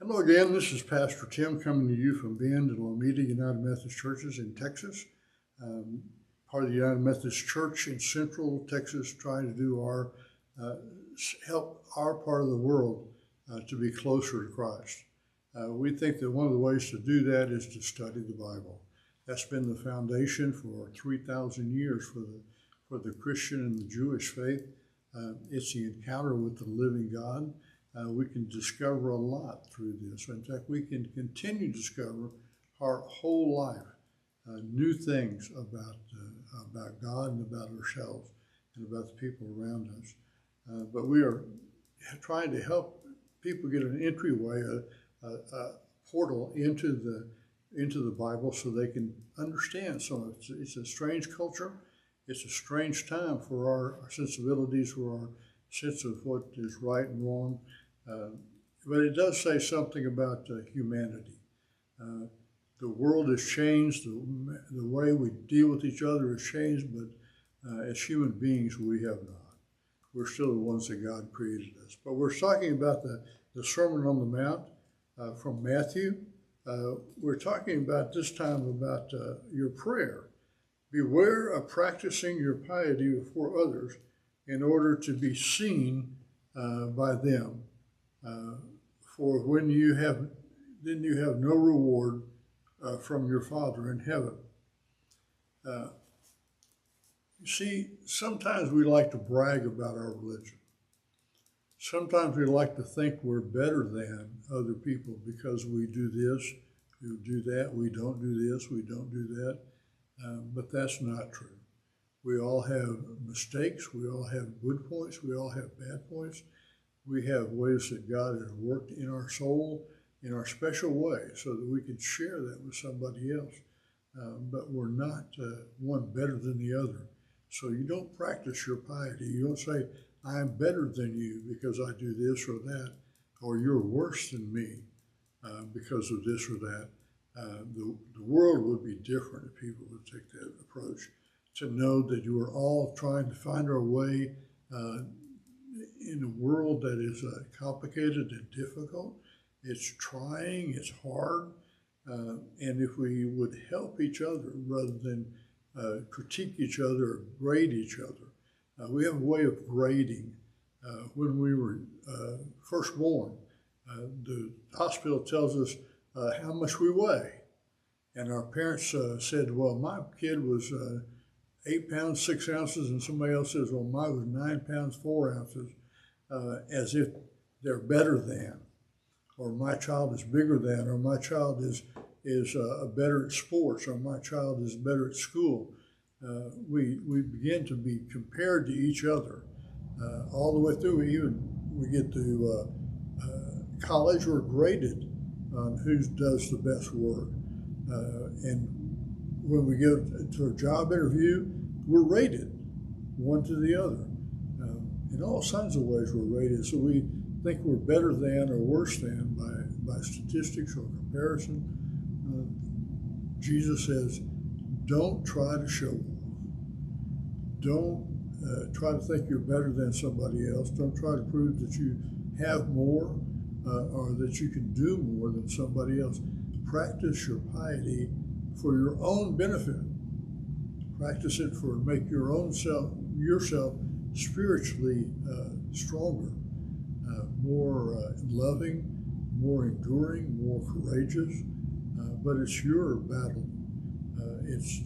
Hello again, this is Pastor Tim coming to you from Bend and Lomita United Methodist Churches in Texas. Um, Part of the United Methodist Church in Central Texas, trying to do help our part of the world to be closer to Christ. We think that one of the ways to do that is to study the Bible. That's been the foundation for 3,000 years for the Christian and the Jewish faith. It's the encounter with the living God. We can discover a lot through this. In fact, we can continue to discover our whole life, new things about God and about ourselves and about the people around us. But we are trying to help people get an entryway, a portal into the Bible, so they can understand some of it. It's a strange culture. It's a strange time for our sensibilities, for our sense of what is right and wrong. But it does say something about humanity. The world has changed, the way we deal with each other has changed, but as human beings, we have not. We're still the ones that God created us. But we're talking about the Sermon on the Mount from Matthew. We're talking about this time about your prayer. Beware of practicing your piety before others in order to be seen by them. For when then you have no reward from your Father in heaven. You see, sometimes we like to brag about our religion. Sometimes we like to think we're better than other people because we do this, we do that, we don't do this, we don't do that. But that's not true. We all have mistakes, we all have good points, we all have bad points. We have ways that God has worked in our soul in our special way so that we can share that with somebody else. But we're not one better than the other. So you don't practice your piety. You don't say, I'm better than you because I do this or that, or you're worse than me because of this or that. The world would be different if people would take that approach, to know that you are all trying to find our way in a world that is complicated and difficult. It's trying, it's hard, and if we would help each other rather than critique each other or grade each other. We have a way of grading. When we were first born, the hospital tells us how much we weigh. And our parents said, well, my kid was 8 pounds, 6 ounces, and somebody else says, well, mine was 9 pounds, 4 ounces. As if they're better than, or my child is bigger than, or my child is better at sports, or my child is better at school. We begin to be compared to each other all the way through. Even we get to college, we're graded on who does the best work. And when we go to a job interview, we're rated one to the other. In all kinds of ways we're rated, so we think we're better than or worse than by statistics or comparison. Jesus says, don't try to show off. Don't try to think you're better than somebody else. Don't try to prove that you have more or that you can do more than somebody else. Practice your piety for your own benefit. Practice it for make yourself spiritually stronger, more loving, more enduring, more courageous. But it's your battle. It's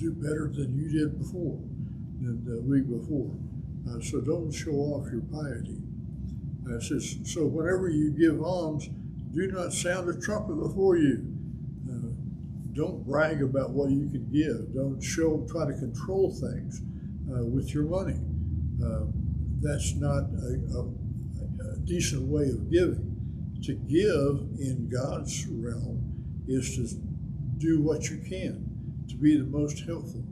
do better than you did before, than the week before. So don't show off your piety. It says, so whenever you give alms, do not sound a trumpet before you. Don't brag about what you can give. Don't try to control things with your money. That's not a decent way of giving. To give in God's realm is to do what you can, to be the most helpful.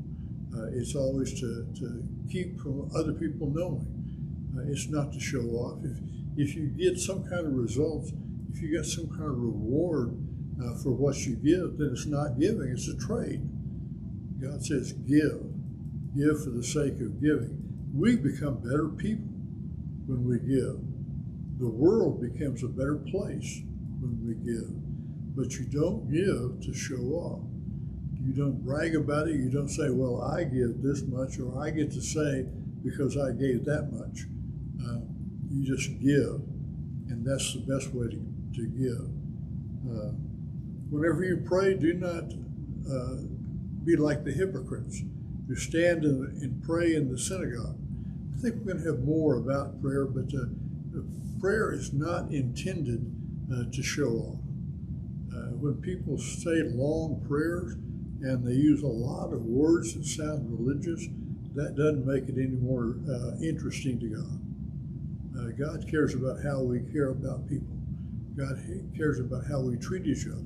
It's always to keep from other people knowing. It's not to show off. If you get some kind of results, if you get some kind of reward for what you give, then it's not giving, it's a trade. God says give for the sake of giving. We become better people when we give. The world becomes a better place when we give. But you don't give to show off. You don't brag about it. You don't say, well, I give this much, or I get to say because I gave that much. You just give, and that's the best way to give. Whenever you pray, do not be like the hypocrites who stand and pray in the synagogue. I think we're going to have more about prayer, but prayer is not intended to show off. When people say long prayers and they use a lot of words that sound religious, that doesn't make it any more interesting to God. God cares about how we care about people. God cares about how we treat each other.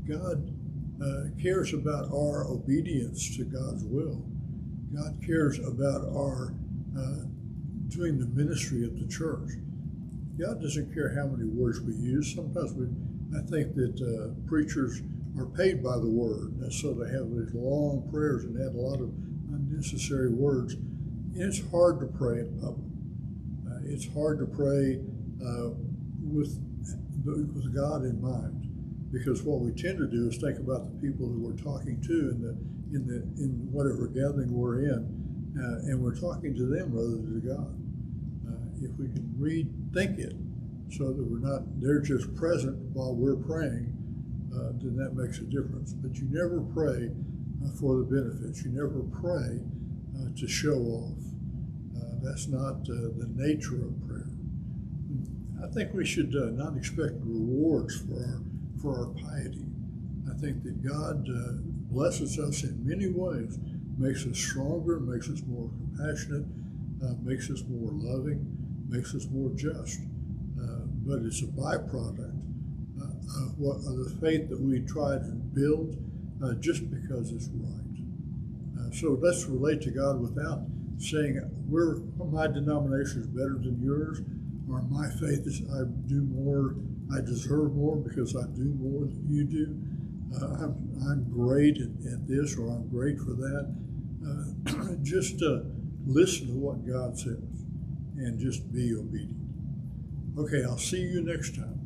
God cares about our obedience to God's will. God cares about our doing the ministry of the church. God doesn't care how many words we use. Sometimes I think that preachers are paid by the word, and so they have these long prayers and add a lot of unnecessary words. And it's hard to pray in public. It's hard to pray with God in mind, because what we tend to do is think about the people who we're talking to in whatever gathering we're in, and we're talking to them rather than to God. If we can rethink it so that they're just present while we're praying, then that makes a difference. But you never pray for the benefits. You never pray to show off. That's not the nature of prayer. I think we should not expect rewards for our piety. I think that God blesses us in many ways, makes us stronger, makes us more compassionate, makes us more loving, makes us more just. But it's a byproduct of the faith that we try to build just because it's right. So let's relate to God without saying my denomination is better than yours, or my faith is I do more, I deserve more because I do more than you do. I'm great at this, or I'm great for that. Just listen to what God says and just be obedient. Okay, I'll see you next time.